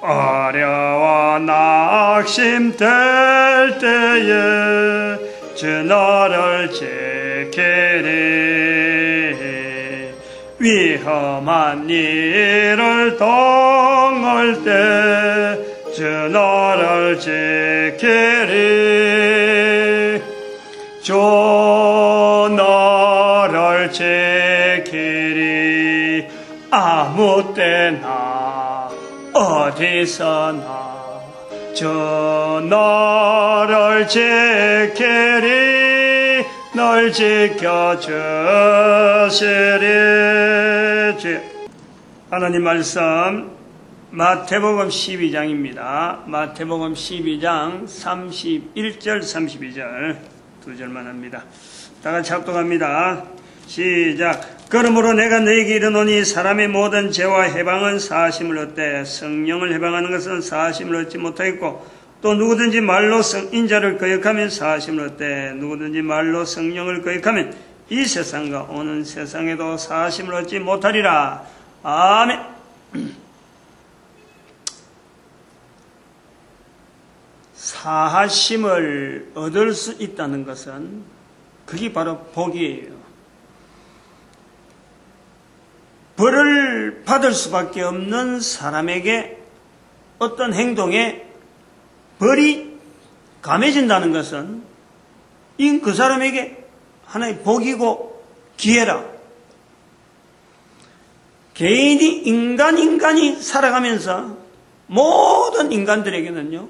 어려워 낙심될 때에 주 너를 지키리. 위험한 일을 당할 때 주 너를 지키리. 주 너를 지키리. 아무 때나 어디서나 주 너를 지키리. 널 지켜주시리. 하나님 말씀 마태복음 12장입니다. 마태복음 12장 31절 32절 두 절만 합니다. 다 같이 합독합니다. 시작. 그러므로 내가 너에게 이르노니 사람의 모든 죄와 해방은 사하심을 얻되 성령을 해방하는 것은 사하심을 얻지 못하겠고, 또 누구든지 말로 인자를 거역하면 사하심을 얻되 누구든지 말로 성령을 거역하면 이 세상과 오는 세상에도 사하심을 얻지 못하리라. 아멘. 사하심을 얻을 수 있다는 것은 그게 바로 복이에요. 벌을 받을 수밖에 없는 사람에게 어떤 행동에 벌이 감해진다는 것은 그 사람에게 하나의 복이고 기회라. 개인이 인간이 살아가면서 모든 인간들에게는요,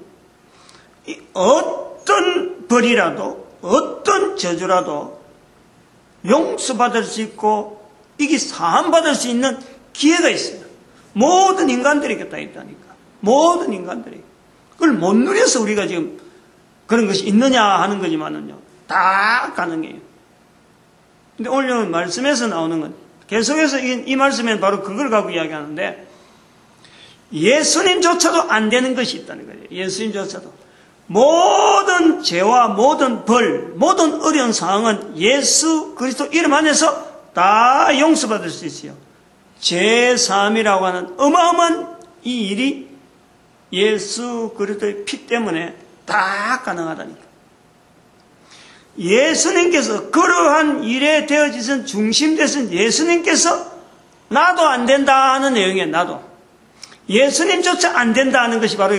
어떤 벌이라도 어떤 저주라도 용서받을 수 있고 이게 사함받을 수 있는 기회가 있어요. 모든 인간들에게 다 있다니까. 모든 인간들에게. 그걸 못 누려서 우리가 지금 그런 것이 있느냐 하는 거지만은요, 다 가능해요. 근데 오늘 말씀에서 나오는 건, 계속해서 이 말씀에는 바로 그걸 갖고 이야기하는데, 예수님조차도 안 되는 것이 있다는 거예요. 예수님조차도. 모든 죄와 모든 벌, 모든 어려운 상황은 예수 그리스도 이름 안에서 다 용서받을 수 있어요. 죄사함이라고 하는 어마어마한 이 일이 예수 그리스도의 피 때문에 다 가능하다니까. 예수님께서 그러한 일에 되어지신 중심 되신 예수님께서 나도 안 된다 하는 내용이에요. 나도. 예수님조차 안 된다 하는 것이 바로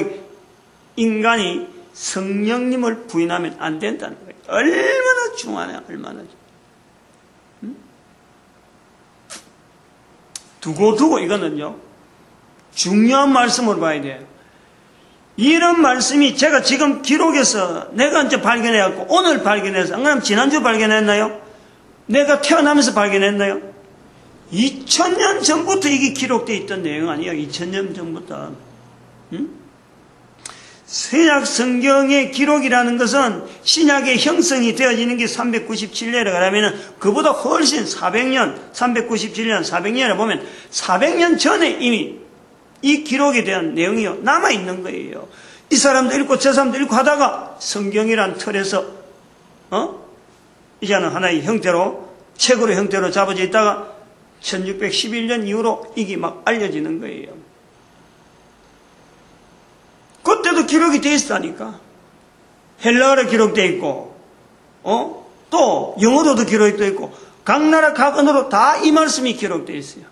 인간이 성령님을 부인하면 안 된다는 거예요. 얼마나 중요하냐, 얼마나. 두고 이거는요, 중요한 말씀으로 봐야 돼요. 이런 말씀이 제가 지금 기록해서 내가 이제 발견해갖고 오늘 발견해서, 안 그러면 지난주 발견했나요? 내가 태어나면서 발견했나요? 2000년 전부터 이게 기록되어 있던 내용 아니에요. 2000년 전부터. 신약 성경의 기록이라는 것은 신약의 형성이 되어지는 게 397년이라 그러면 그보다 훨씬 397년, 400년을 보면 400년 전에 이미 이 기록에 대한 내용이 남아있는 거예요. 이 사람도 읽고 저 사람도 읽고 하다가 성경이란 틀에서 이제는 하나의 형태로, 책으로 형태로 잡아져 있다가 1611년 이후로 이게 막 알려지는 거예요. 그때도 기록이 되어 있다니까. 헬라어로 기록되어 있고, 또 영어로도 기록되어 있고, 각 나라 각 언어로 다 이 말씀이 기록되어 있어요.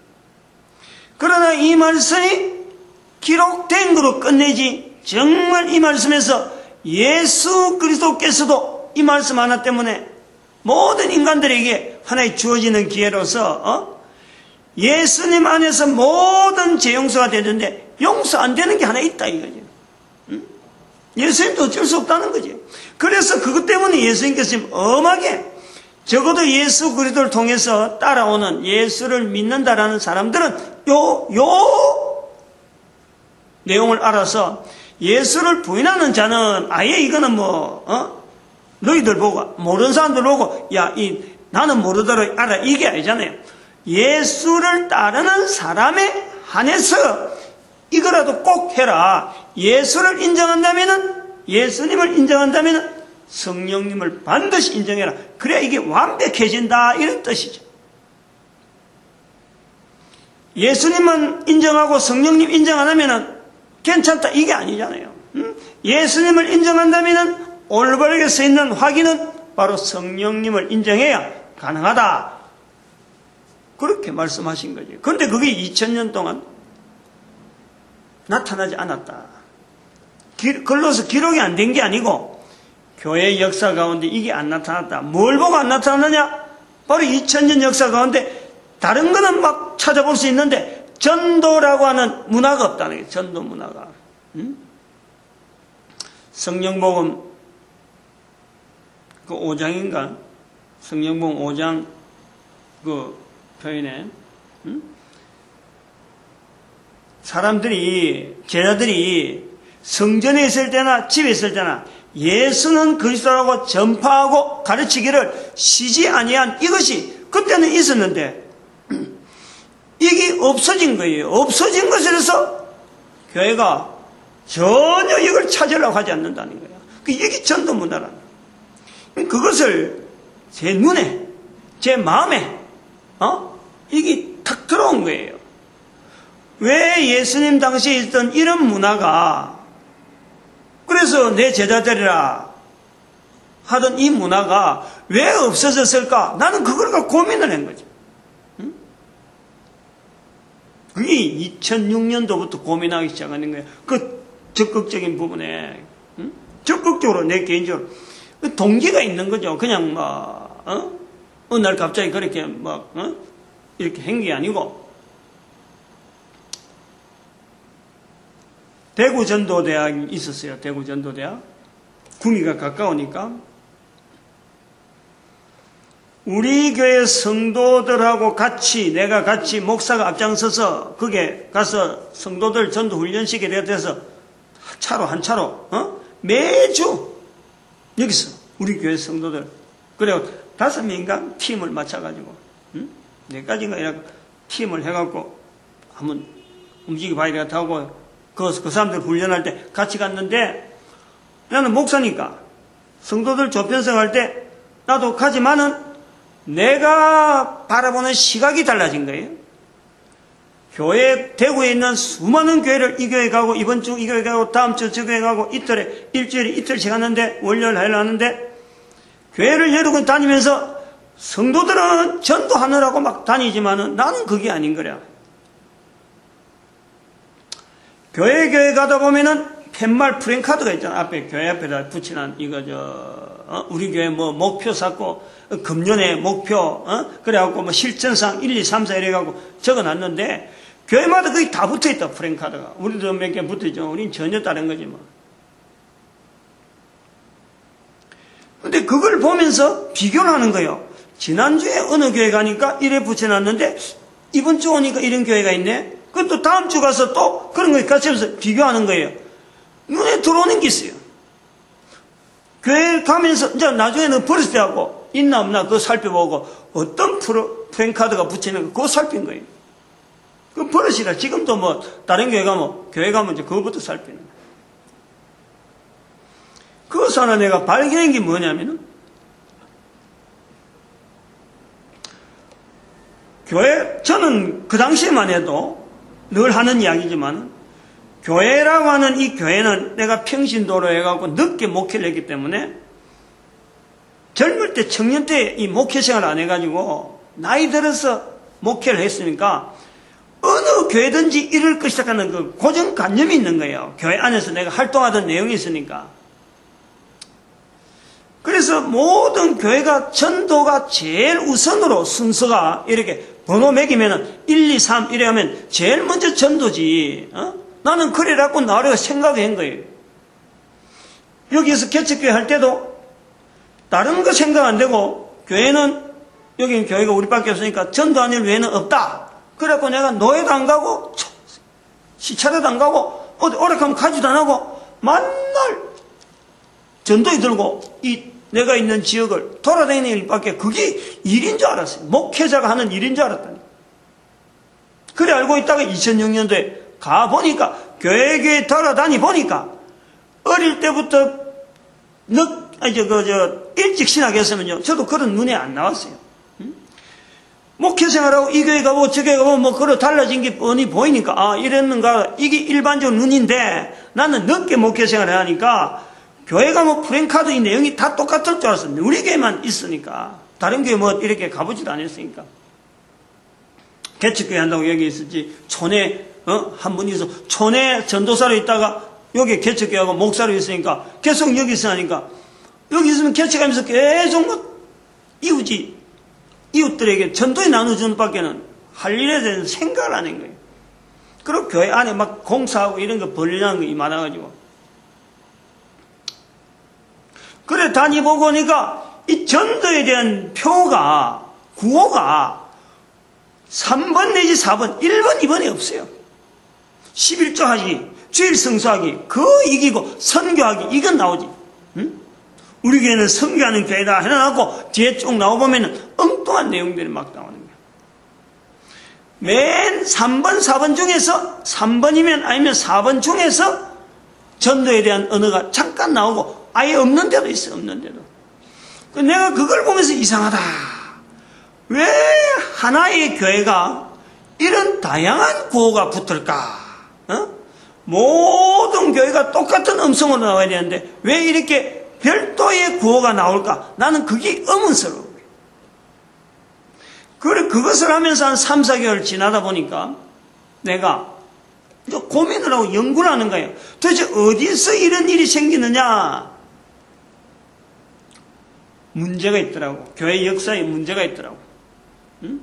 그러나 이 말씀이 기록된 거로 끝내지, 정말 이 말씀에서 예수 그리스도께서도 이 말씀 하나 때문에 모든 인간들에게 하나의 주어지는 기회로서 예수님 안에서 모든 죄 용서가 되는데 용서 안 되는 게 하나 있다 이거죠. 예수님도 어쩔 수 없다는 거지. 그래서 그것 때문에 예수님께서 지금 엄하게, 적어도 예수 그리스도를 통해서 따라오는, 예수를 믿는다라는 사람들은 요 내용을 알아서 예수를 부인하는 자는 아예 이거는 너희들 보고, 모르는 사람들 보고, 나는 모르더라 알아, 이게 아니잖아요. 예수를 따르는 사람에 한해서 이거라도 꼭 해라. 예수를 인정한다면은, 예수님을 인정한다면은 성령님을 반드시 인정해라. 그래야 이게 완벽해진다, 이런 뜻이죠. 예수님만 인정하고 성령님 인정 안 하면은 괜찮다 이게 아니잖아요. 예수님을 인정한다면 올바르게 서 있는 확인은 바로 성령님을 인정해야 가능하다. 그렇게 말씀하신 거죠. 그런데 그게 2000년 동안 나타나지 않았다. 글로서 기록이 안 된 게 아니고 교회 역사 가운데 이게 안 나타났다. 뭘 보고 안 나타났느냐? 바로 2000년 역사 가운데 다른 거는 막 찾아볼 수 있는데 전도라고 하는 문화가 없다는 거예요. 전도 문화가. 성령복음 그 5장인가? 성령복음 5장 그 표현에 사람들이 제자들이 성전에 있을 때나 집에 있을 때나 예수는 그리스도라고 전파하고 가르치기를 쉬지 아니한 이것이 그때는 있었는데 이게 없어진 거예요. 없어진 것에서 교회가 전혀 이걸 찾으려고 하지 않는다는 거예요. 이게 전도 문화라는 거예요. 그것을 제 눈에 제 마음에 이게 탁 들어온 거예요. 왜 예수님 당시에 있던 이런 문화가 그래서 내 제자들이라 하던 이 문화가 왜 없어졌을까? 나는 그걸 갖고 고민을 한 거죠. 그게 2006년도부터 고민하기 시작하는 거예요. 그 적극적인 부분에 적극적으로 내 개인적으로 동기가 있는 거죠. 그냥 어느 날 갑자기 그렇게 이렇게 한 게 아니고 대구전도대학이 있었어요. 대구전도대학. 구미가 가까우니까 우리 교회 성도들하고 같이 내가 같이 목사가 앞장서서 거기에 가서 성도들 전도 훈련시키게 돼서 차로 한 차로 매주 여기서 우리 교회 성도들 그리고 5명인가 팀을 맞춰가지고 4가지인가 이렇게 팀을 해갖고 한번 움직여봐야 되겠다 하고 그 사람들 훈련할 때 같이 갔는데 나는 목사니까 성도들 조편성할 때 나도 가지만은 내가 바라보는 시각이 달라진 거예요. 교회 대구에 있는 수많은 교회를 이 교회 가고 이번 주 이 교회 가고 다음 주 저 교회 가고 일주일에 이틀씩 하는데 월요일 화요일 하는데 교회를 여러 군 다니면서 성도들은 전도하느라고 막 다니지만은 나는 그게 아닌 거야. 교회 가다 보면은 팻말 프랭카드가 있잖아. 앞에 교회 앞에다 붙이는 이거 우리 교회 목표 쌓고 금년의 목표 그래갖고 실전상 1, 2, 3, 4 이래갖고 적어놨는데 교회마다 거의 다 붙어있다. 프랭카드가. 우리도 몇 개 붙어있죠. 우린 전혀 다른 거지 뭐. 근데 그걸 보면서 비교를 하는 거예요. 지난주에 어느 교회 가니까 이래 붙여놨는데 이번 주 오니까 이런 교회가 있네. 그럼 또 다음 주 가서 또 그런 거 같이 하면서 비교하는 거예요. 눈에 들어오는 게 있어요. 교회 가면서 이제 나중에는 버릇 때 하고 있나 없나 그거 살펴보고 어떤 프랭카드가 붙이는 거 그거 살핀 거예요. 그 버릇이라 지금도 다른 교회 가면 이제 그거부터 살피는 거예요. 그것을 하나 내가 발견한 게 뭐냐면은 저는 그 당시에만 해도 늘 하는 이야기지만 교회라고 하는 이 교회는 내가 평신도로 해갖고 늦게 목회를 했기 때문에 젊을 때 청년 때 이 목회 생활을 안 해가지고 나이 들어서 목회를 했으니까 어느 교회든지 이럴 것이다 하는 그 고정관념이 있는 거예요. 교회 안에서 내가 활동하던 내용이 있으니까. 그래서 모든 교회가 전도가 제일 우선으로 순서가 이렇게 번호 매기면은 1, 2, 3 이래 하면 제일 먼저 전도지. 나는 그래라고 나를 생각한 거예요. 여기에서 개척교회 할 때도 다른 거 생각 안 되고 교회는 여기는 교회가 우리밖에 없으니까 전도하는 외에는 없다. 그래갖고 내가 노예도 안 가고 시차례도 안 가고 어디 오락하면 가지도 안 하고 맨날 전도에 들고 내가 있는 지역을 돌아다니는 일밖에 그게 일인 줄 알았어요. 목회자가 하는 일인 줄 알았다니. 그래 알고 있다가 2006년도에 가보니까 교회 돌아다니 보니까 어릴 때부터 일찍 신학했으면요 저도 그런 눈에 안 나왔어요. 목회 생활하고 이 교회 가고 저 교회 가고 뭐 그런 달라진 게 뻔히 보이니까 아 이랬는가 이게 일반적인 눈인데 나는 늦게 목회 생활을 하니까 교회가 뭐 프랭카드 이 내용이 다 똑같을 줄 알았어. 우리 교회만 있으니까 다른 교회 뭐 이렇게 가보지도 않았으니까 개척교회 한다고 여기 있었지 촌에 한 분이 있어 촌에 전도사로 있다가 여기 개척교회하고 목사로 있으니까 계속 여기 있어 하니까 여기 있으면 개척하면서 계속 뭐 이웃들에게 전도에 나눠주는 밖에는 할 일에 대해서 생각을 안 한 거예요. 그리고 교회 안에 막 공사하고 이런 거 벌리는 거 많아가지고. 그래 다니보고 보니까 이 전도에 대한 표가, 구호가 3번 내지 4번, 1번, 2번이 없어요. 11조 하기, 주일 성수하기, 그거 이기고 선교하기, 이건 나오지. 응? 우리 교회는 선교하는 교회다 해놔놓고 뒤에 쭉 나와보면 엉뚱한 내용들이 막 나오는 거예요. 맨 3번, 4번 중에서 3번이면 아니면 4번 중에서 전도에 대한 언어가 잠깐 나오고 아예 없는 데도 있어요. 없는 데도. 내가 그걸 보면서 이상하다. 왜 하나의 교회가 이런 다양한 구호가 붙을까? 모든 교회가 똑같은 음성으로 나와야 되는데 왜 이렇게 별도의 구호가 나올까? 나는 그게 의문스러워. 그래, 그것을 하면서 한 3, 4개월 지나다 보니까 내가 고민을 하고 연구를 하는 거예요. 도대체 어디서 이런 일이 생기느냐? 문제가 있더라고. 교회 역사에 문제가 있더라고. 응?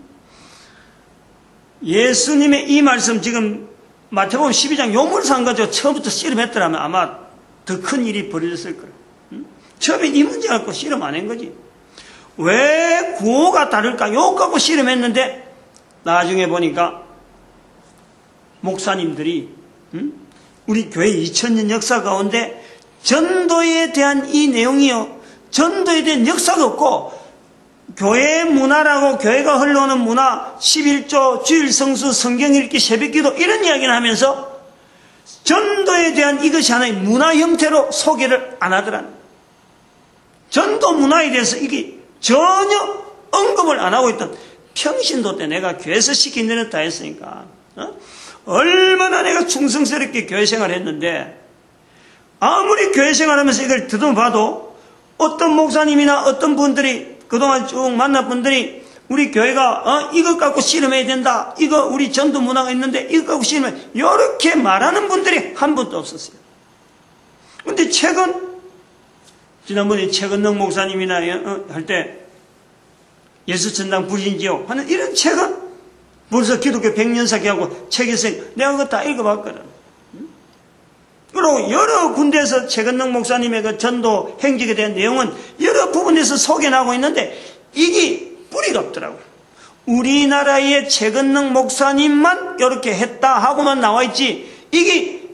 예수님의 이 말씀 지금 마태복음 12장 요물상 가지고 처음부터 씨름했더라면 아마 더 큰 일이 벌어졌을 거예요. 응? 처음에 이 문제 갖고 씨름 안 한 거지. 왜 구호가 다를까? 요거 갖고 씨름했는데 나중에 보니까 목사님들이 우리 교회 2000년 역사 가운데 전도에 대한 이 내용이요. 전도에 대한 역사가 없고 교회 문화라고 교회가 흘러오는 문화 11조, 주일 성수, 성경 읽기, 새벽기도 이런 이야기를 하면서 전도에 대한 이것이 하나의 문화 형태로 소개를 안 하더라는 전도 문화에 대해서 이게 전혀 언급을 안 하고 있던 평신도 때 내가 교회에서 시킨 일은 다 했으니까 얼마나 내가 충성스럽게 교회 생활을 했는데 아무리 교회 생활하면서 이걸 더듬어봐도 어떤 목사님이나 어떤 분들이 그동안 쭉 만난 분들이 우리 교회가 이것 갖고 씨름해야 된다. 이거 우리 전도 문화가 있는데 이것 갖고 씨름해. 이렇게 말하는 분들이 한 분도 없었어요. 그런데 최근 지난번에 최근능 목사님이나 할 때 예수전당 불신지요 하는 이런 책은 벌써 기독교 100년사기하고 책이 있어요. 내가 그거 다 읽어봤거든. 그리고 여러 군데에서 최근능 목사님의 그 전도 행적에 대한 내용은 여러 부분에서 소개하고 있는데 이게 뿌리가 없더라고요. 우리나라의 최근능 목사님만 이렇게 했다 하고만 나와 있지 이게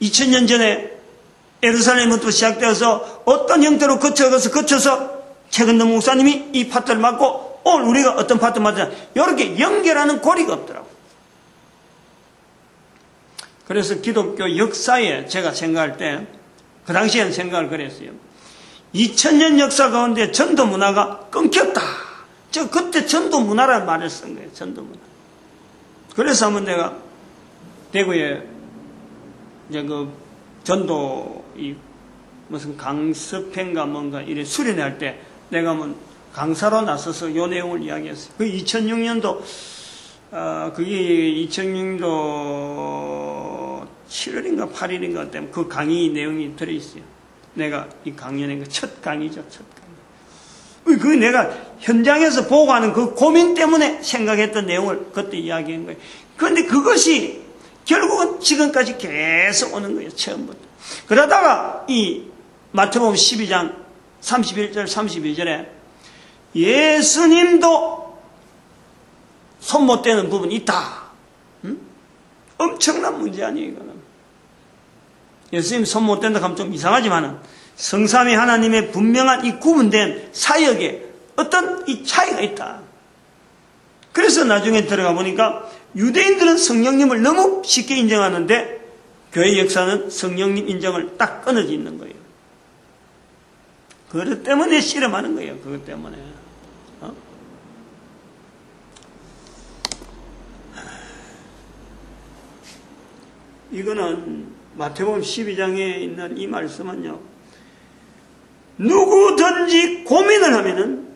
2000년 전에 예루살렘부터 시작되어서 어떤 형태로 거쳐서 최근능 목사님이 이 파트를 맡고 오늘 우리가 어떤 파트 맡느냐 이렇게 연결하는 고리가 없더라고요. 그래서 기독교 역사에 제가 생각할 때 그 당시에는 생각을 그랬어요. 2000년 역사 가운데 전도 문화가 끊겼다. 저 그때 전도 문화라는 말을 쓴 거예요. 전도 문화. 그래서 한번 내가 대구에 이제 그 전도 이 무슨 강습회인가 뭔가 이래 수련회 할 때 내가 한번 강사로 나서서 요 내용을 이야기했어요. 그 2006년도 그게 2006년도 7월인가 8일인가 때문에 그 강의 내용이 들어있어요. 내가 이 강연의 첫 강의죠. 첫 강의. 그 내가 현장에서 보고 하는 그 고민 때문에 생각했던 내용을 그때 이야기한 거예요. 그런데 그것이 결국은 지금까지 계속 오는 거예요. 처음부터. 그러다가 이 마태복음 12장 31절 32절에 예수님도 손 못 대는 부분이 있다. 엄청난 문제 아니에요, 이거는. 예수님 손 못 댄다 하면 좀 이상하지만은 성삼위 하나님의 분명한 이 구분된 사역에 어떤 이 차이가 있다. 그래서 나중에 들어가 보니까 유대인들은 성령님을 너무 쉽게 인정하는데 교회 역사는 성령님 인정을 딱 끊어져 있는 거예요. 그것 때문에 씨름하는 거예요. 그것 때문에. 이거는 마태복음 12장에 있는 이 말씀은요, 누구든지 고민을 하면은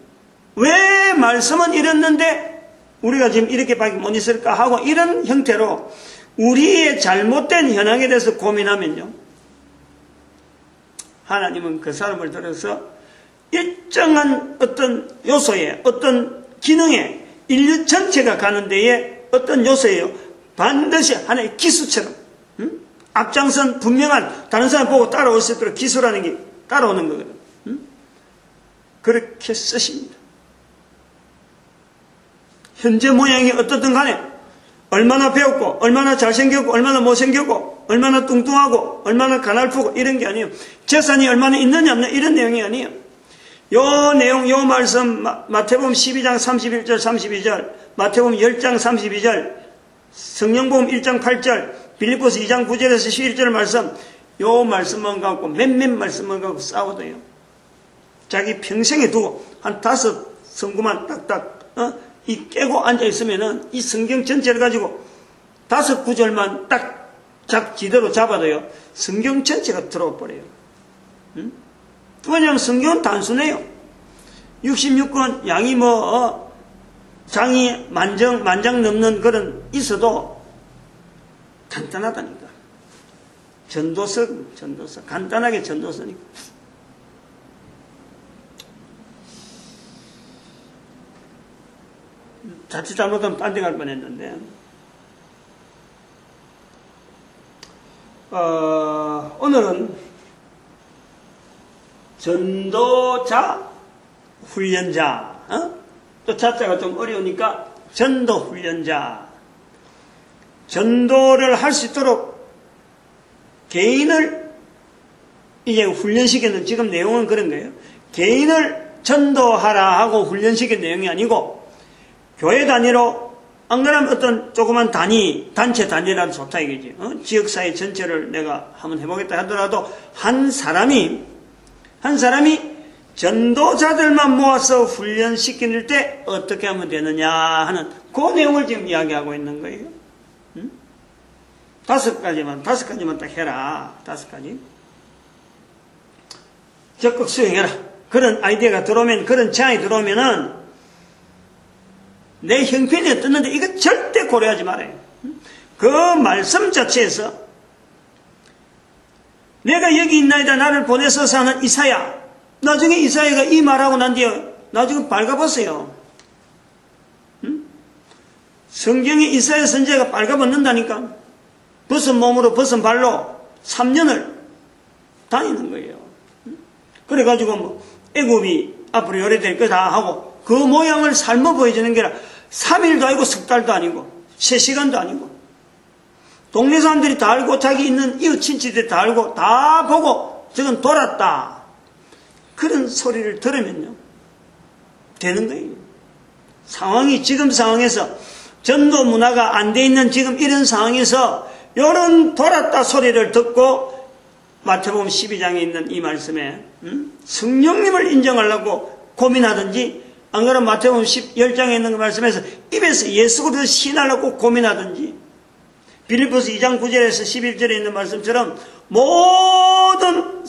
왜 말씀은 이랬는데 우리가 지금 이렇게밖에 못 있을까 하고 이런 형태로 우리의 잘못된 현황에 대해서 고민하면요, 하나님은 그 사람을 들어서 일정한 어떤 요소에, 어떤 기능에, 인류 전체가 가는 데에 어떤 요소에요, 반드시 하나의 기수처럼 앞장선 분명한, 다른 사람 보고 따라올 수 있도록 기수라는 게 따라오는 거거든. 그렇게 쓰십니다. 현재 모양이 어떻든 간에 얼마나 배웠고, 얼마나 잘생겼고, 얼마나 못생겼고, 얼마나 뚱뚱하고, 얼마나 가날프고 이런 게 아니에요. 재산이 얼마나 있느냐 없느냐 이런 내용이 아니에요. 요 내용, 요 말씀, 마태복음 12장 31절 32절, 마태복음 10장 32절, 성령복음 1장 8절, 빌립보서 2장 9절에서 11절 말씀, 요 말씀만 갖고 몇몇 말씀만 갖고 싸우도요, 자기 평생에 두고 한 5 성구만 딱딱 이 깨고 앉아있으면은 이 성경 전체를 가지고 5 구절만 딱 지대로 잡아도요, 성경 전체가 들어와 버려요. 왜냐하면 성경은 단순해요. 66권 양이 장이 만장 넘는 그런 있어도 간단하다니까. 전도서 간단하게 전도서니까. 자칫 잘못하면 딴 데 갈 뻔했는데, 오늘은 전도자, 훈련자, 또 자자가 좀 어려우니까 전도 훈련자, 전도를 할 수 있도록 개인을 이제 훈련시키는, 지금 내용은 그런 거예요. 개인을 전도하라 하고 훈련시킨 내용이 아니고, 교회 단위로, 안 그러면 어떤 조그만 단체 단위라도 좋다 이거지. 지역사회 전체를 내가 한번 해보겠다 하더라도, 한 사람이 전도자들만 모아서 훈련시킬 때 어떻게 하면 되느냐 하는 그 내용을 지금 이야기하고 있는 거예요. 5가지만 딱 해라. 5가지. 적극 수행해라. 그런 아이디어가 들어오면, 그런 제안이 들어오면은, 내 형편이 어떻는데 이거 절대 고려하지 말아요. 그 말씀 자체에서 내가 여기 있나이다 나를 보내서 하는 이사야, 나중에 이사야가 이 말하고 난 뒤에 나중에 발가벗어요. 성경에 이사야 선지자가 발가벗는다니까. 벗은 몸으로 벗은 발로 3년을 다니는 거예요. 그래가지고 애굽이 앞으로 요래될 거다 하고 그 모양을 삶아 보여주는 게 아니라 3일도 아니고 석 달도 아니고 3시간도 아니고, 동네 사람들이 다 알고, 자기 있는 이웃 친지들이 다 알고 다 보고 저건 돌았다, 그런 소리를 들으면요 되는 거예요. 상황이, 지금 상황에서 전도 문화가 안 돼 있는 지금 이런 상황에서 요런 돌았다 소리를 듣고 마태복음 12장에 있는 이 말씀에 성령님을 인정하려고 고민하든지, 안 그러면 마태복음 10장에 있는 그 말씀에서 입에서 예수 그리스도 신하려고 고민하든지, 빌립보서 2장 9절에서 11절에 있는 말씀처럼 모든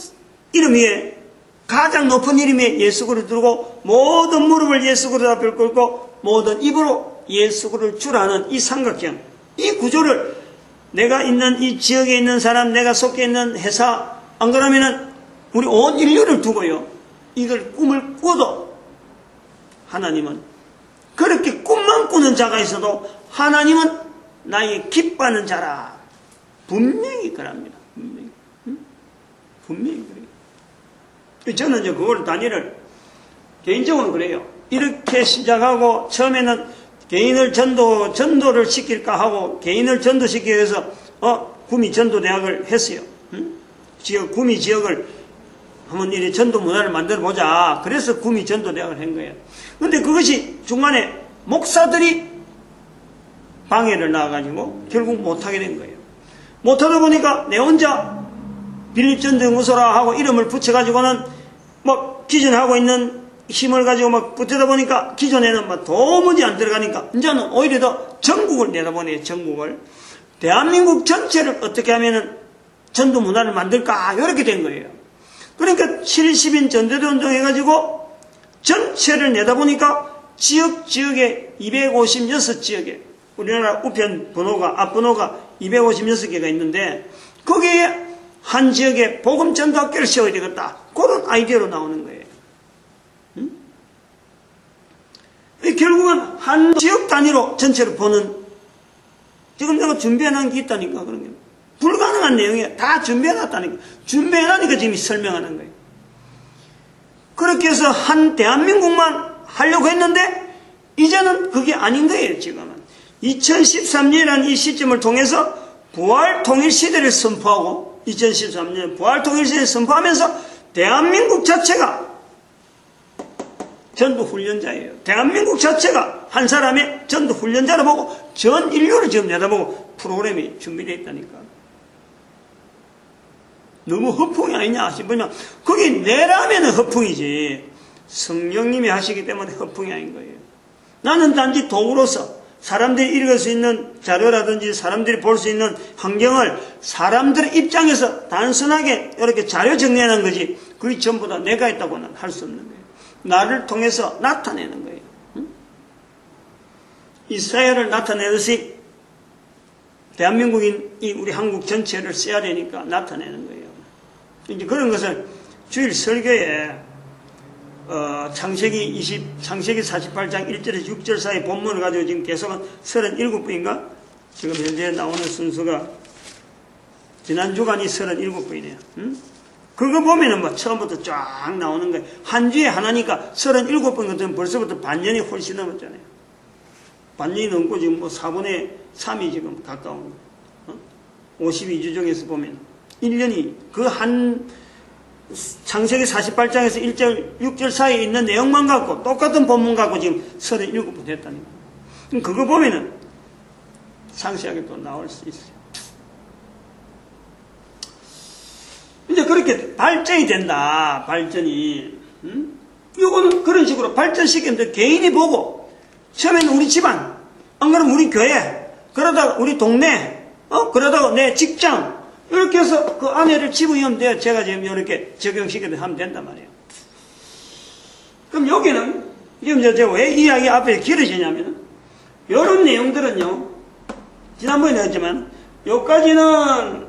이름 위에, 가장 높은 이름 위에 예수 그리스도 두고 모든 무릎을 예수 그리스도 앞에 꿇고 모든 입으로 예수 그리스도를 주라는 이 삼각형, 이 구조를 내가 있는 이 지역에 있는 사람, 내가 속해 있는 회사, 안 그러면은 우리 온 인류를 두고요, 이걸 꿈을 꿔도 하나님은, 그렇게 꿈만 꾸는 자가 있어도 하나님은 나의 기뻐하는 자라. 분명히 그럽니다. 분명히 그래요. 저는 이제 그걸 단위를 개인적으로 그래요. 이렇게 시작하고 처음에는 개인을 전도를 시킬까 하고 개인을 전도시키기 위해서 구미 전도대학을 했어요. 구미 지역을 한번 이렇게 전도 문화를 만들어 보자. 그래서 구미 전도대학을 한 거예요. 근데 그것이 중간에 목사들이 방해를 나와가지고 결국 못하게 된 거예요. 못하다 보니까 내 혼자 빌립전도연구소라 하고 이름을 붙여가지고는 막 기존하고 있는 힘을 가지고 막 붙여다 보니까 기존에는 막 도무지 안 들어가니까 이제는 오히려 더 전국을 내다보네요. 전국을. 대한민국 전체를 어떻게 하면은 전도 문화를 만들까? 이렇게 된 거예요. 그러니까 70인 전도대 운동 해가지고 전체를 내다보니까 지역에 256지역에 우리나라 우편 번호가, 앞번호가 256개가 있는데 거기에 한 지역에 복음 전도학교를 세워야 되겠다. 그런 아이디어로 나오는 거예요. 결국은 한 지역 단위로 전체를 보는, 지금 내가 준비해놓은 게 있다니까, 그런 게. 불가능한 내용이야. 다 준비해놨다니까. 준비해놨으니까 지금 설명하는 거예요. 그렇게 해서 한 대한민국만 하려고 했는데, 이제는 그게 아닌 거예요, 지금은. 2013년이라는 이 시점을 통해서 부활통일시대를 선포하고, 2013년 부활통일시대를 선포하면서 대한민국 자체가 전도훈련자예요. 대한민국 자체가 한 사람의 전도훈련자를 보고 전 인류를 지금 내다보고 프로그램이 준비되어 있다니까. 너무 허풍이 아니냐 싶으면 그게 내라면 허풍이지 성령님이 하시기 때문에 허풍이 아닌 거예요. 나는 단지 도구로서 사람들이 읽을 수 있는 자료라든지 사람들이 볼 수 있는 환경을 사람들의 입장에서 단순하게 이렇게 자료 정리하는 거지 그게 전부 다 내가 있다고는 할 수 없는 거예요. 나를 통해서 나타내는 거예요. 이스라엘을 나타내듯이 대한민국인 우리 한국 전체를 써야 되니까 나타내는 거예요. 이제 그런 것을 주일 설교에 창세기 48장 1절에서 6절 사이 본문을 가지고 지금 계속은 37번인가? 지금 현재 나오는 순서가 지난 주간이 37번이네요. 그거 보면은 뭐 처음부터 쫙 나오는 거예요. 한 주에 하나니까 37번 같으면 벌써부터 반년이 훨씬 넘었잖아요. 반년이 넘고 지금 뭐 4분의 3이 지금 가까운 거예요. 52주 중에서 보면 1년이 그 한 창세기 48장에서 1절, 6절 사이에 있는 내용만 갖고 똑같은 본문 갖고 지금 37번 됐다니까. 그거 보면은 상세하게 또 나올 수 있어요. 이제 그렇게 발전이 된다. 발전이. 요거는 그런 식으로 발전시켰는데 개인이 보고 처음에는 우리 집안, 안 그러면 우리 교회, 그러다가 우리 동네, 그러다가 내 직장 이렇게 해서 그 아내를 집어넣으면 돼요. 제가 지금 이렇게 적용시켜서 하면 된단 말이에요. 그럼 여기는 지금 제가 왜 이야기 앞에 길어지냐면 이런 내용들은요. 지난번에 나왔지만 요까지는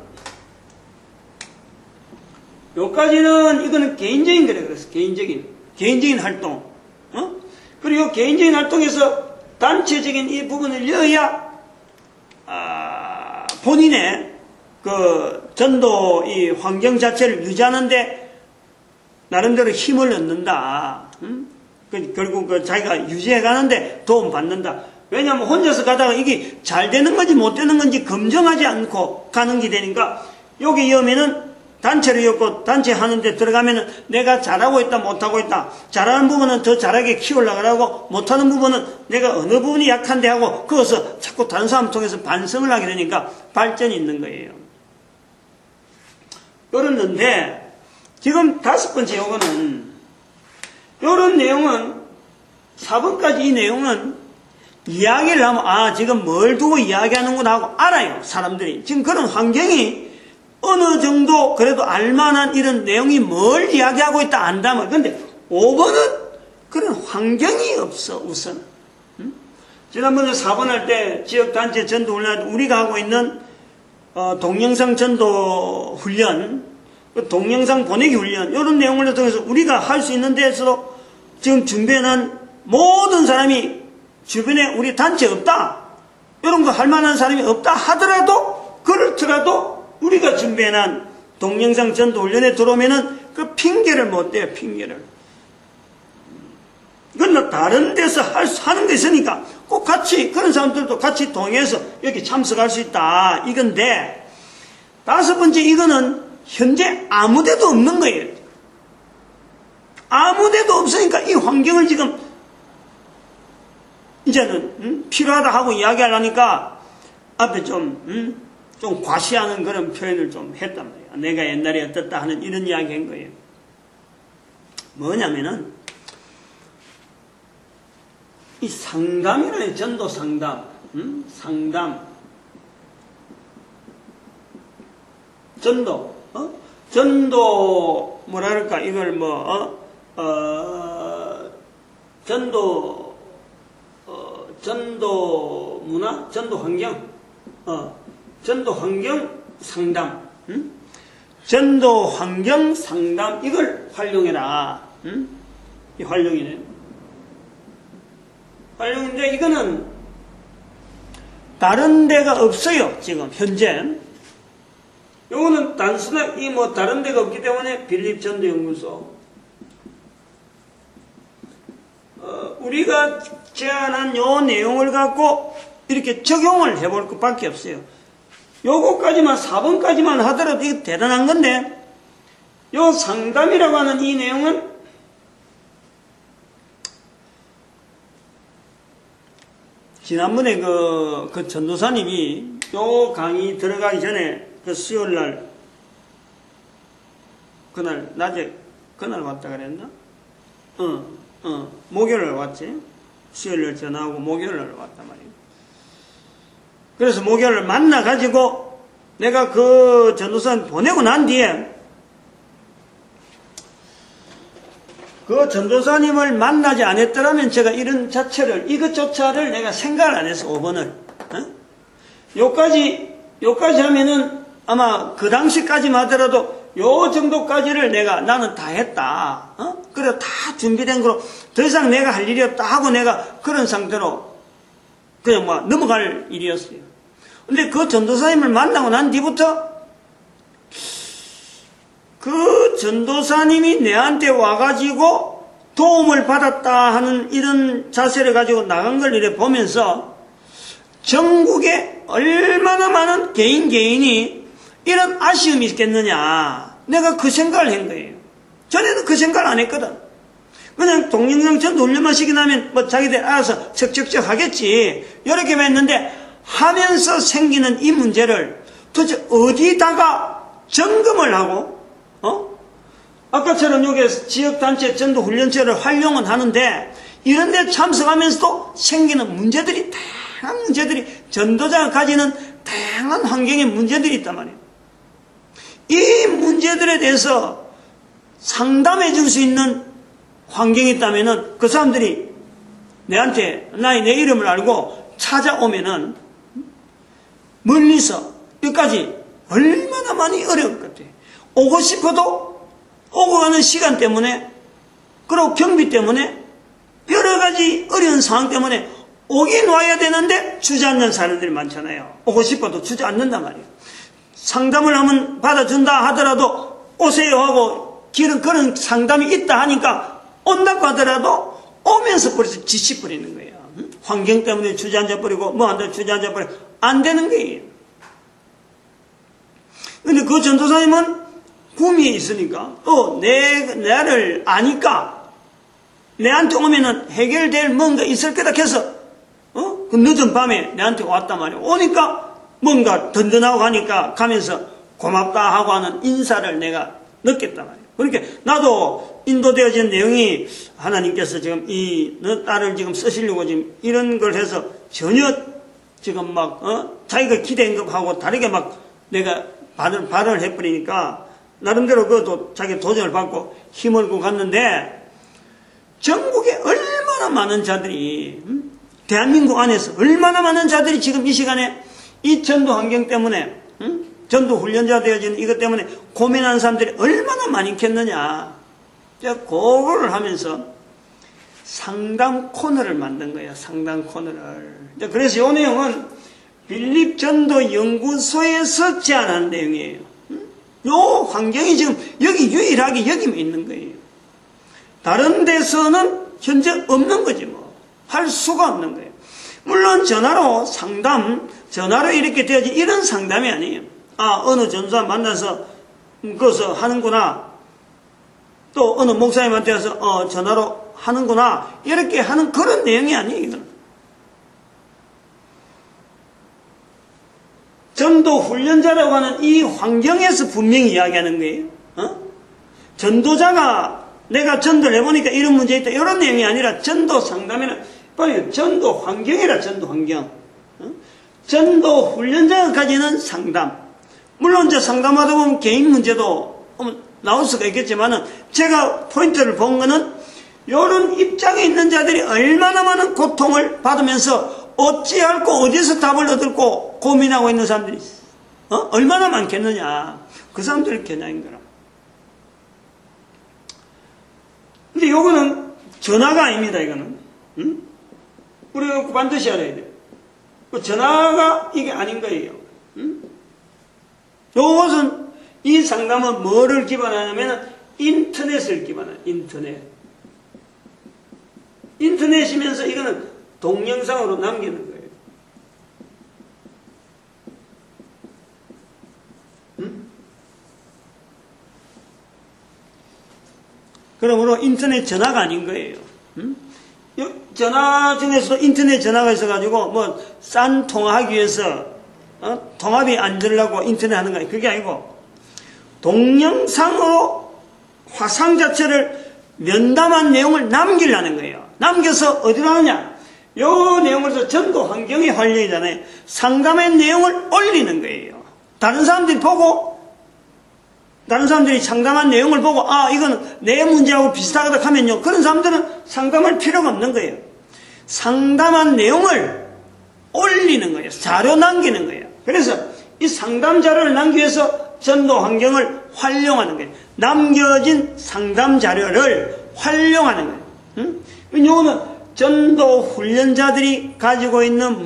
이거는 개인적인 거래 그랬어. 개인적인 활동. 그리고 개인적인 활동에서 단체적인 이 부분을 넣어야 본인의 그 전도 이 환경 자체를 유지하는데 나름대로 힘을 얻는다. 결국 그 자기가 유지해 가는데 도움 받는다. 왜냐하면 혼자서 가다가 이게 잘 되는 건지 못 되는 건지 검증하지 않고 가는 게 되니까 여기 여면은 단체로 엮고 단체 하는데 들어가면은 내가 잘하고 있다 못하고 있다 잘하는 부분은 더 잘하게 키우려고 하고 못하는 부분은 내가 어느 부분이 약한데 하고 그것을 자꾸 다른 사람 통해서 반성을 하게 되니까 발전이 있는 거예요. 그렇는데 지금 5번째 요거는 요런 내용은 4번까지 이 내용은 이야기를 하면 지금 뭘 두고 이야기하는구나 하고 알아요. 사람들이 지금 그런 환경이 어느 정도 그래도 알만한 이런 내용이 뭘 이야기하고 있다 안다면 근데 5번은 그런 환경이 없어 우선. 지난번에 4번 할 때 지역단체 전도 훈련 우리가 하고 있는 동영상 전도 훈련 동영상 보내기 훈련 이런 내용을 통해서 우리가 할 수 있는 데에서도 지금 준비해놓은 모든 사람이 주변에 우리 단체 없다 이런 거 할 만한 사람이 없다 하더라도 그렇더라도 우리가 준비해놓은 동영상 전도 훈련에 들어오면은 그 핑계를 못 대요. 핑계를. 그러나 다른 데서 하는 게 있으니까 꼭 같이 그런 사람들도 같이 동행해서 여기 참석할 수 있다 이건데 5번째 이거는 현재 아무데도 없는 거예요. 아무데도 없으니까 이 환경을 지금 이제는 필요하다 하고 이야기하려니까 앞에 좀 과시하는 그런 표현을 좀 했단 말이에요. 내가 옛날에 어떻다 하는 이런 이야기 한 거예요. 뭐냐면은 이 상담이라는 전도 상담. 상담. 전도, 전도, 뭐라 그럴까, 이걸 전도 문화? 전도 환경? 전도 환경 상담. 전도 환경 상담, 이걸 활용해라. 이 활용이네. 활용인데, 이거는 다른 데가 없어요, 지금, 현재. 요거는 단순하게 다른 데가 없기 때문에 빌립 전도연구소. 우리가 제안한 요 내용을 갖고 이렇게 적용을 해볼 것밖에 없어요. 요거까지만, 4번까지만 하더라도 이거 대단한 건데, 요 상담이라고 하는 이 내용은 지난번에 그 전도사님이 요 강의 들어가기 전에 수요일날, 그날, 낮에, 그날 왔다 그랬나? 목요일날 왔지? 수요일날 전화하고 목요일날 왔단 말이에요. 그래서 목요일날 만나가지고 내가 그 전도사님 보내고 난 뒤에 그 전도사님을 만나지 않았더라면 제가 이런 자체를, 이것조차를 내가 생각을 안 했어, 5번을. 요까지 하면은 아마 그 당시까지만 하더라도 요 정도까지를 나는 다 했다. 그래, 다 준비된 거로 더 이상 내가 할 일이 없다 하고 내가 그런 상태로 그냥 넘어갈 일이었어요. 근데 그 전도사님을 만나고 난 뒤부터 그 전도사님이 내한테 와가지고 도움을 받았다 하는 이런 자세를 가지고 나간 걸 이래 보면서 전국에 얼마나 많은 개인이 이런 아쉬움이 있겠느냐. 내가 그 생각을 한 거예요. 전에는 그 생각을 안 했거든. 그냥 동영상 전도 훈련만 시키면 자기들 알아서 척척척 하겠지. 이렇게만 했는데 하면서 생기는 이 문제를 도대체 어디다가 점검을 하고, 아까처럼 여기에서 지역단체 전도 훈련체를 활용은 하는데 이런 데 참석하면서도 생기는 문제들이, 다양한 문제들이, 전도자가 가지는 다양한 환경의 문제들이 있단 말이에요. 이 문제들에 대해서 상담해 줄 수 있는 환경이 있다면은 그 사람들이 내한테 내 이름을 알고 찾아오면은 멀리서 여기까지 얼마나 많이 어려울 것 같아요. 오고 싶어도 오고 가는 시간 때문에, 그리고 경비 때문에, 여러 가지 어려운 상황 때문에 오긴 와야 되는데 주저앉는 사람들이 많잖아요. 오고 싶어도 주저앉는단 말이에요. 상담을 하면 받아준다 하더라도 오세요 하고 그런 상담이 있다 하니까 온다고 하더라도 오면서 벌써 지치버리는 거예요. 환경 때문에 주저앉아버리고 한다 주저앉아버리고 안 되는 거예요. 근데 그 전도사님은 구미에 있으니까 또 나를 아니까 내한테 오면은 해결될 뭔가 있을 거다 해서 그 늦은 밤에 내한테 왔단 말이에요. 오니까 뭔가 든든하고 하니까 가면서 고맙다 하고 하는 인사를 내가 느꼈단 말이에요. 그러니까 나도 인도되어진 내용이 하나님께서 지금 너 딸을 지금 쓰시려고 지금 이런 걸 해서 전혀 지금 자기가 기대한 것하고 다르게 내가 발언을 해버리니까 나름대로 그것도 자기 도전을 받고 힘을 얻고 갔는데 전국에 얼마나 많은 자들이 대한민국 안에서 얼마나 많은 자들이 지금 이 시간에 이 전도 환경 때문에 전도 훈련자 되어지는 이것 때문에 고민하는 사람들이 얼마나 많이 있겠느냐. 제가 그거를 하면서 상담 코너를 만든 거예요. 상담 코너를. 그래서 이 내용은 빌립 전도 연구소에서 제안한 내용이에요. 요 환경이 지금 여기 유일하게 여기만 있는 거예요. 다른 데서는 현재 없는 거지 할 수가 없는 거예요. 물론 전화로 전화로 이렇게 되어진 이런 상담이 아니에요. 어느 전도사 만나서 그것을 하는구나. 또 어느 목사님한테 와서 전화로 하는구나. 이렇게 하는 그런 내용이 아니에요. 이건. 전도 훈련자라고 하는 이 환경에서 분명히 이야기하는 거예요. 전도자가 내가 전도를 해보니까 이런 문제 있다. 이런 내용이 아니라 전도 상담에는 빨리 전도 환경이라 전도 환경. 전도 훈련자가 가지는 상담. 물론 이제 상담하다 보면 개인 문제도 나올 수가 있겠지만은 제가 포인트를 본 거는 이런 입장에 있는 자들이 얼마나 많은 고통을 받으면서 어찌할고 어디서 답을 얻을고 고민하고 있는 사람들이 얼마나 많겠느냐. 그 사람들이 겨냥인 거라. 근데 요거는 전화가 아닙니다. 이거는 우리가 반드시 알아야 돼요. 전화가 이게 아닌 거예요. 요것은 이 상담은 뭐를 기반하냐면 인터넷을 기반해요. 인터넷이면서 이거는 동영상으로 남기는 거예요. 그러므로 인터넷 전화가 아닌 거예요. 전화 중에서도 인터넷 전화가 있어가지고 뭐 싼 통화하기 위해서 통합이 안 되려고 인터넷 하는 거예요. 그게 아니고 동영상으로 화상 자체를 면담한 내용을 남기려는 거예요. 남겨서 어디로 하느냐? 요 내용을 전도 환경에 활용이잖아요. 상담의 내용을 올리는 거예요. 다른 사람들이 상담한 내용을 보고 이건 내 문제하고 비슷하다 하면요. 그런 사람들은 상담할 필요가 없는 거예요. 상담한 내용을 올리는 거예요. 자료 남기는 거예요. 그래서 이 상담 자료를 남기기 위해서 전도 환경을 활용하는 거예요. 남겨진 상담 자료를 활용하는 거예요. 이거는 전도 훈련자들이 가지고 있는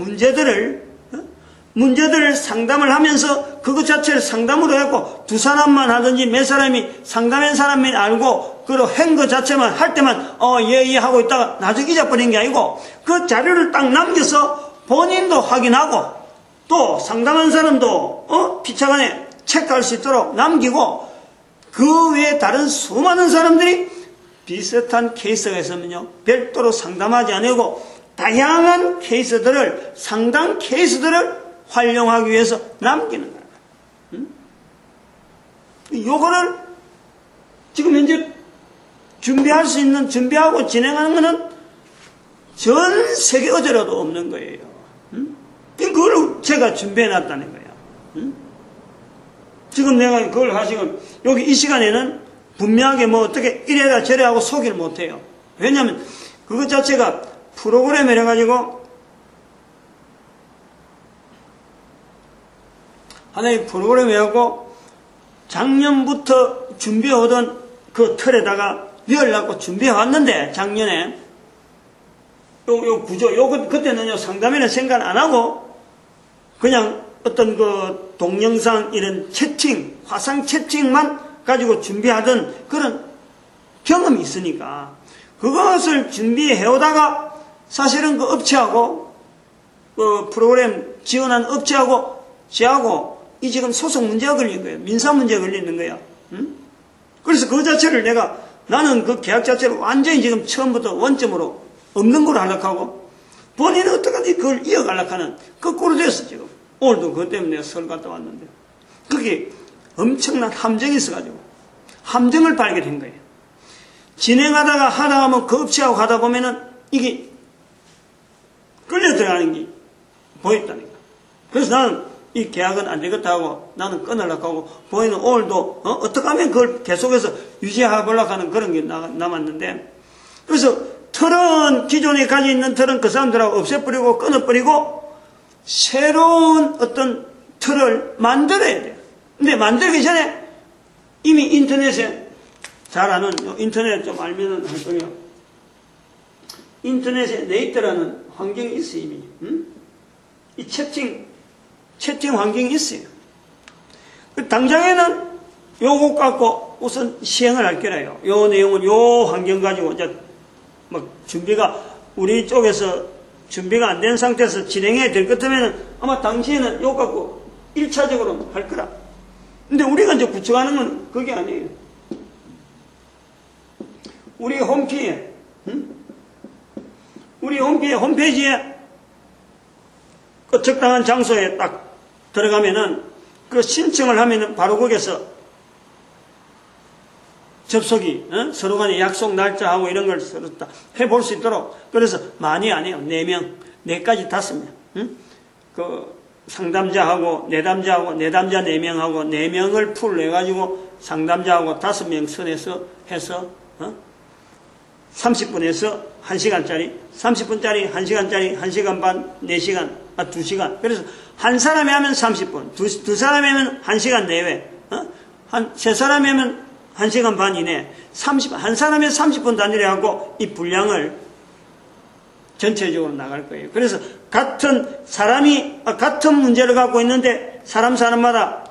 문제들을 상담을 하면서 그것 자체를 상담으로 했고 두 사람만 하든지 몇 사람이 상담한 사람이 알고 그리고 한 것 자체만 할 때만 예 하고 있다가 나중에 잊어버린 게 아니고 그 자료를 딱 남겨서 본인도 확인하고 또 상담한 사람도 피차간에 체크할 수 있도록 남기고 그 외에 다른 수많은 사람들이 비슷한 케이스가 있으면요 별도로 상담하지 않고 다양한 케이스들을 상담 케이스들을 활용하기 위해서 남기는 거예요. 요거를 지금 현재 준비하고 진행하는 거는 전 세계 어디라도 없는 거예요. 그걸 제가 준비해 놨다는 거예요. 지금 내가 그걸 하시고 여기 이 시간에는 분명하게 뭐 어떻게 이래라 저래 하고 소개를 못 해요. 왜냐하면 그것 자체가 프로그램을 해가지고 하나의 프로그램을 해갖고 작년부터 준비해오던 그 틀에다가 열려갖고 준비해왔는데 작년에 요 구조 그때는요 상담에는 생각 안 하고 그냥 어떤 그 동영상 이런 채팅 화상 채팅만 가지고 준비하던 그런 경험이 있으니까 그것을 준비해오다가 사실은 그 업체하고 그 프로그램 지원한 업체하고 저하고 이 지금 소송 문제가 걸린 거예요. 민사 문제가 걸리는 거예요. 그래서 그 자체를 나는 그 계약 자체를 완전히 지금 처음부터 원점으로 없는 걸로 하려고 본인은 어떡하지 그걸 이어가려고 하는 거꾸로 됐어 지금. 오늘도 그것 때문에 내가 서울 갔다 왔는데 그게 엄청난 함정이 있어가지고 함정을 발견한 거예요. 진행하다가 하다 보면 그 업체하고 가다 보면은 이게 끌려 들어가는 게 보였다니까. 그래서 나는 이 계약은 안 되겠다 하고 나는 끊으려고 하고 보이는 오늘도 어떻게 하면 그걸 계속해서 유지해보려고 하는 그런 게 남았는데 그래서 기존에 가지고 있는 틀은 그 사람들하고 없애버리고 끊어버리고 새로운 어떤 틀을 만들어야 돼요. 근데 만들기 전에 이미 인터넷에 잘 아는 인터넷 좀 알면은 할 거예요. 인터넷에 네이트라는 환경이 있어요 이미. 이 채팅 환경이 있어요. 당장에는 요거 갖고 우선 시행을 할 거라요. 요 내용은 요 환경 가지고 이제 막 준비가 우리 쪽에서 준비가 안 된 상태에서 진행해야 될 것 같으면 아마 당시에는 요거 갖고 1차적으로 할 거라. 근데 우리가 이제 구축하는 건 그게 아니에요. 우리 홈페이지에 그 적당한 장소에 딱 들어가면은 그 신청을 하면은 바로 거기서 접속이 서로 간에 약속 날짜하고 이런 걸 서로 다 해볼 수 있도록 그래서 많이 안 해요. 4명, 4까지 5명. 그 상담자하고 내담자하고 내담자 4명하고 4명을 풀 해가지고 상담자하고 5명 선에서 해서 30분에서 1시간짜리 30분짜리 1시간짜리 1시간 반 4시간 2시간 그래서 한 사람이 하면 30분 두 사람이 하면 1시간 내외 세 사람이 하면 1시간 반 이내 한 사람이 30분 단위로 하고 이 분량을 전체적으로 나갈 거예요. 그래서 같은 문제를 갖고 있는데 사람마다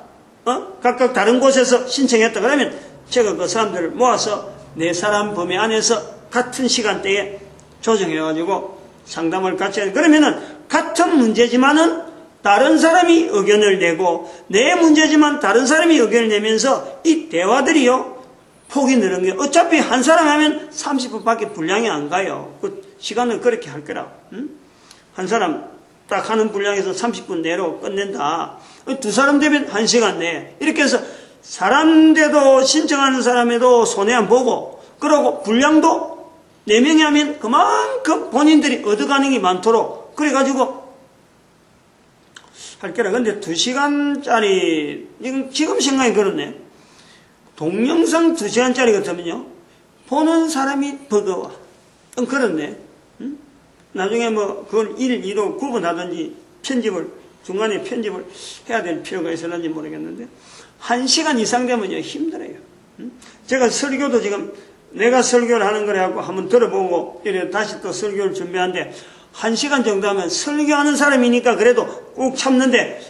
각각 다른 곳에서 신청했다. 그러면 제가 그 사람들을 모아서 4사람 범위 안에서 같은 시간대에 조정해가지고 상담을 같이 해요. 그러면은 같은 문제지만은 다른 사람이 의견을 내고 내 문제지만 다른 사람이 의견을 내면서 이 대화들이요 폭이 늘은 게 어차피 한 사람 하면 30분밖에 분량이 안 가요. 그 시간을 그렇게 할 거라. 한 사람 딱 하는 분량에서 30분 내로 끝낸다. 두 사람 되면 1시간 내. 이렇게 해서 사람대도 신청하는 사람에도 손해 안 보고 그러고 분량도 4명이 하면 그만큼 본인들이 얻어가는 게 많도록 그래가지고 할 거라. 근데 2시간짜리 지금 생각이 그렇네. 동영상 2시간짜리 같으면요 보는 사람이 버거워. 그렇네. 나중에 뭐 그걸 1, 2로 구분하든지 중간에 편집을 해야 될 필요가 있었는지 모르겠는데 1시간 이상 되면요 힘들어요. 제가 설교도 지금 내가 설교를 하는 거래 갖고 한번 들어보고 이래 다시 또 설교를 준비하는데 1시간 정도 하면 설교하는 사람이니까 그래도 꼭 참는데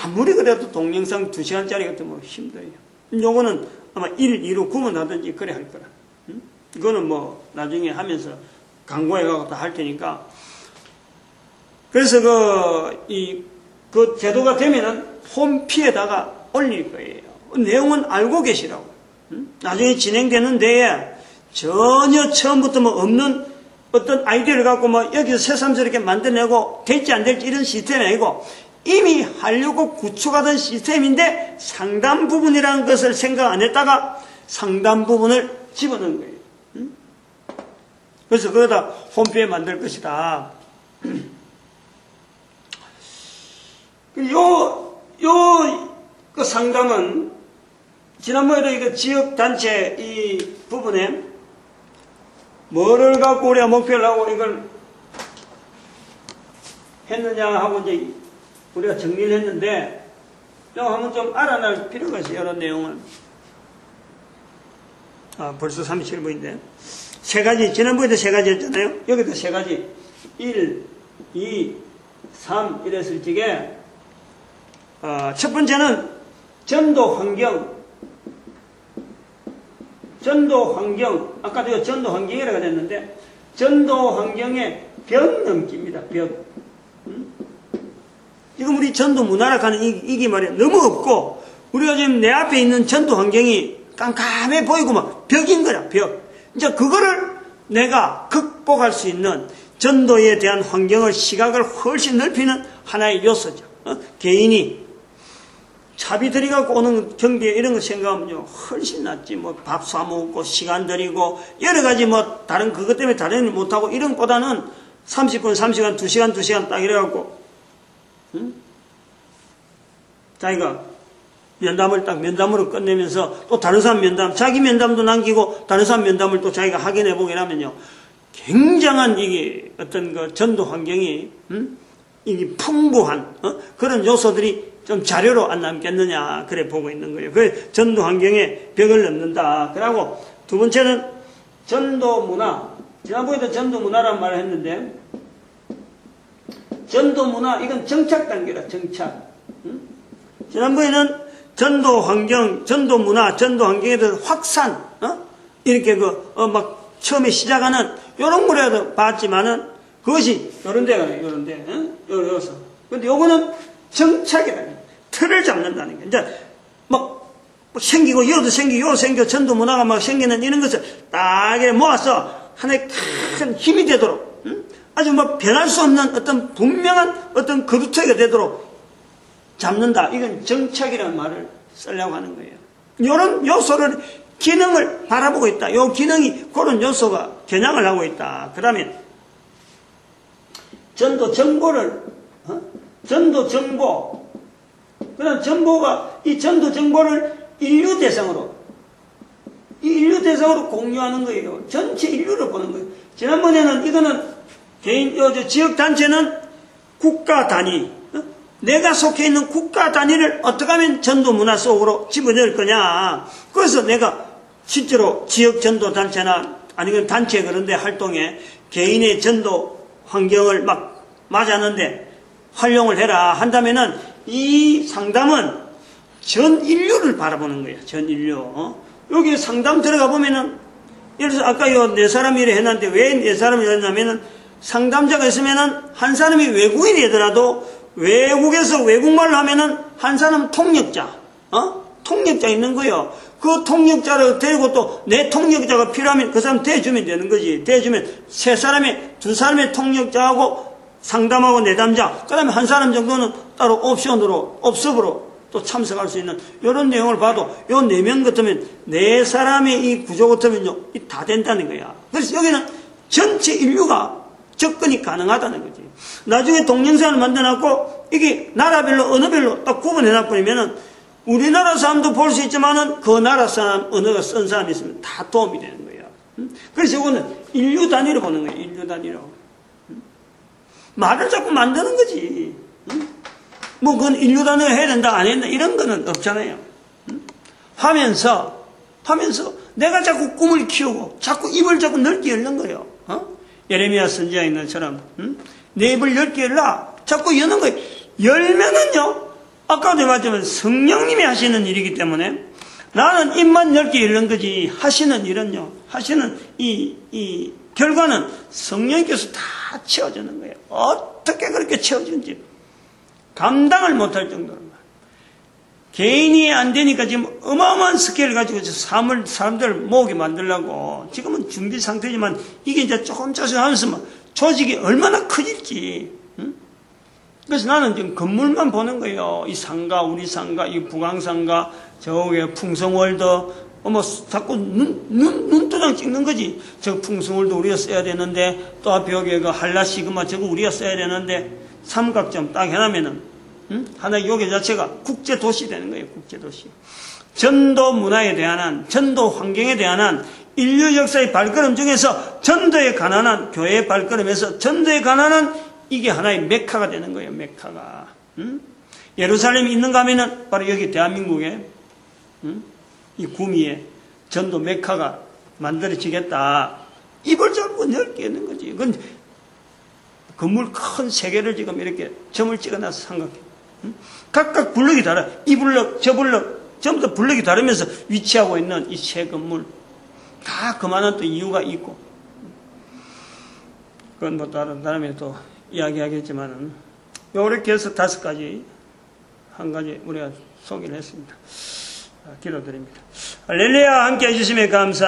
아무리 그래도 동영상 2시간짜리 같으면 힘들어요. 요거는 아마 1, 2로 구분하든지 그래 할 거라. 이거는 뭐 나중에 하면서 광고해가고 다 할 테니까. 그래서 그 제도가 되면은 홈피에다가 올릴 거예요. 내용은 알고 계시라고. 나중에 진행되는데 전혀 처음부터 뭐 없는 어떤 아이디어를 갖고 뭐 여기서 새삼스럽게 만들어내고 될지 안 될지 이런 시스템이 아니고 이미 하려고 구축하던 시스템인데 상담 부분이라는 것을 생각 안 했다가 상담 부분을 집어넣은 거예요. 그래서 그러다 홈페이지에 만들 것이다. 그 상담은 지난번에도 이거 지역단체 이 부분에 뭐를 갖고 우리가 목표를 하고 이걸 했느냐 하고 이제 우리가 정리를 했는데 좀 한번 좀 알아낼 필요가 있어요. 이런 내용을. 벌써 37분인데 3가지 지난번에도 3가지 했잖아요. 여기도 3가지 1, 2, 3 이랬을 적에 첫 번째는 전도 환경 아까도 전도 환경이라고 했는데 전도 환경의 벽 넘기입니다. 벽. 지금 우리 전도 문화라고 하는 이게 말이야 너무 없고 우리가 지금 내 앞에 있는 전도 환경이 깜깜해 보이고 막 벽인 거야. 벽. 이제 그거를 내가 극복할 수 있는 전도에 대한 환경을 시각을 훨씬 넓히는 하나의 요소죠. 개인이 차비 들이갖고 오는 경비에 이런 거 생각하면요 훨씬 낫지. 뭐 밥 사 먹고 시간 들이고 여러 가지 뭐 다른 그것 때문에 다른 일 못하고 이런 것보다는 30분 3시간 2시간 딱 이래갖고 자기가 면담으로 끝내면서 또 다른 사람 면담 자기 면담도 남기고 다른 사람 면담을 또 자기가 확인해보고 이러면요 굉장한 이게 어떤 그 전도 환경이 이게 풍부한 그런 요소들이 좀 자료로 안 남겠느냐 그래 보고 있는 거예요. 그 전도 환경에 벽을 넘는다. 그리고 두 번째는 전도 문화. 지난번에도 전도 문화란 말을 했는데 전도 문화 이건 정착 단계다. 정착. 지난번에는 전도 환경, 전도 문화, 전도 환경에 대한 확산 이렇게 막 처음에 시작하는 요런 거라도 봤지만은 그것이 요런 데가 요런데 요래서 근데 요거는 정착이다. 틀을 잡는다는 게 이제 막 생기고 요도 생기고 요 생겨 전도 문화가 막 생기는 이런 것을 딱 모아서 하나의 큰 힘이 되도록 아주 뭐 변할 수 없는 어떤 분명한 어떤 그루터기가 되도록 잡는다. 이건 정착이라는 말을 쓰려고 하는 거예요. 이런 요소를 기능을 바라보고 있다. 요 기능이 그런 요소가 겨냥을 하고 있다. 그 다음에 전도 정보 그다음 정보가 이 전도 정보를 인류 대상으로 공유하는 거예요. 전체 인류를 보는 거예요. 지난번에는 이거는 개인, 지역 단체는 국가 단위, 내가 속해 있는 국가 단위를 어떻게 하면 전도 문화 속으로 집어넣을 거냐. 그래서 내가 실제로 지역 전도 단체나 아니면 단체 그런 데 활동에 개인의 전도 환경을 막 맞았는데 활용을 해라 한다면은 이 상담은 전 인류를 바라보는 거예요. 전 인류. 여기 상담 들어가 보면은 예를 들어서 아까 네 사람이 이래 했는데 왜 네 사람이 이랬냐면은 상담자가 있으면은 한 사람이 외국인이더라도 외국에서 외국말을 하면은 한 사람은 통역자, 통역자 있는 거예요. 그 통역자를 데리고 또 내 통역자가 필요하면 그 사람 대주면 되는 거지. 대주면 두 사람의 통역자하고 상담하고 내담자, 그 다음에 한 사람 정도는 따로 옵션으로, 업석으로 또 참석할 수 있는 이런 내용을 봐도 요 4명 같으면 4사람의 이 구조 같으면요, 다 된다는 거야. 그래서 여기는 전체 인류가 접근이 가능하다는 거지. 나중에 동영상을 만들어놨고 이게 나라별로 언어별로 딱 구분해놔버리면은 우리나라 사람도 볼 수 있지만은 그 나라 사람 언어가 쓴 사람이 있으면 다 도움이 되는 거야. 그래서 이거는 인류 단위로 보는 거야. 인류 단위로. 말을 자꾸 만드는 거지. 뭐 그건 인류 단위로 해야 된다 안 해야 된다 이런 거는 없잖아요. 하면서 내가 자꾸 꿈을 키우고 자꾸 입을 자꾸 넓게 열는 거예요. 예레미야 선지자에 있는 것처럼 내 입을 넓게 열라 자꾸 여는 거예요. 열면은요, 아까도 말했지만 성령님이 하시는 일이기 때문에 나는 입만 넓게 열는 거지 하시는 일은요, 하시는 이 결과는 성령님께서 다 채워주는 거예요. 어떻게 그렇게 채워주는지 감당을 못할 정도로. 개인이 안 되니까 지금 어마어마한 스케일을 가지고 사람들을 모으게 만들려고 지금은 준비 상태지만 이게 이제 조금씩 하면서 조직이 얼마나 커질지. 그래서 나는 지금 건물만 보는 거예요. 이 상가, 우리 상가, 이 북왕상가, 저기 풍성월드, 자꾸 눈도장 찍는 거지. 저 풍성월드 우리가 써야 되는데, 또 앞에 여기 그 한라시그마 저거 우리가 써야 되는데, 삼각점 딱 해놓으면은, 하나의 요괴 자체가 국제도시 되는 거예요, 국제도시. 전도 문화에 대한 한, 전도 환경에 대한 한, 인류 역사의 발걸음 중에서 전도에 관한한, 교회의 발걸음에서 전도에 관한한 이게 하나의 메카가 되는 거예요, 메카가. 예루살렘이 있는가 하면은 바로 여기 대한민국에, 이 구미에 전도 메카가 만들어지겠다. 입을 자꾸 넓게 하는 거지. 그건 건물 큰 세 개를 지금 이렇게 점을 찍어놔서 삼각해. 각각 블럭이 달라. 이 블럭, 저 블럭, 전부 다 블럭이 다르면서 위치하고 있는 이 세 건물. 다 그만한 또 이유가 있고. 그건 뭐 다음에 또 이야기하겠지만은, 요렇게 해서 5가지, 한 가지 우리가 소개를 했습니다. 기도드립니다. 할렐루야, 함께 해주시면 감사합니다.